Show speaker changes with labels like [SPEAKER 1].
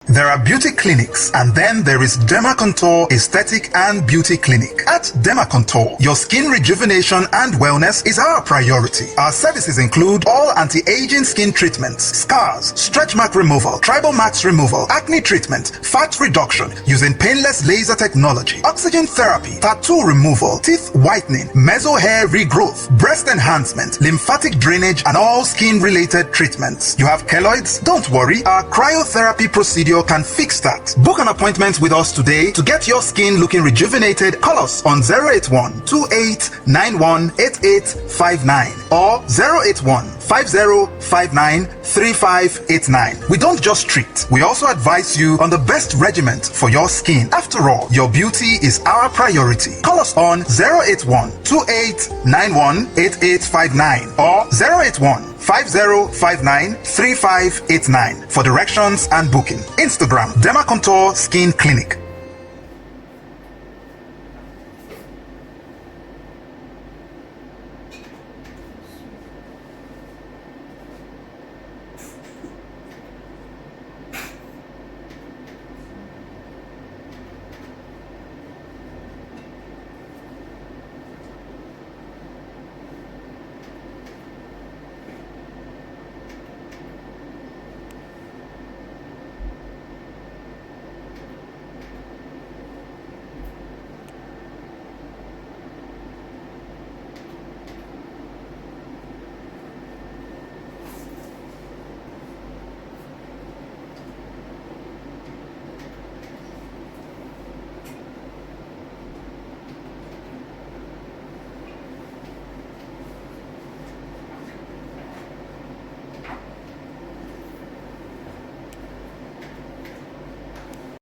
[SPEAKER 1] There are beauty clinics, and then there is Derma Contour Aesthetic and Beauty Clinic. At Derma Contour, your skin rejuvenation and wellness is our priority. Our services include all anti-aging skin treatments, scars, stretch mark removal, tribal marks removal, acne treatment, fat reduction using painless laser technology, oxygen therapy, tattoo removal, teeth whitening, meso hair regrowth, breast enhancement, lymphatic drainage, and all skin-related treatments. You have keloids? Don't worry, our cryotherapy procedure can fix that. Book an appointment with us today to get your skin looking rejuvenated. Call us on 081-2891-8859 or 081-5059-3589. We don't just treat, we also advise you on the best regimen for your skin. After all, your beauty is our priority. Call us on 081-2891-8859 or 081-5059-3589 for directions and booking. Instagram, Derma Contour Skin Clinic.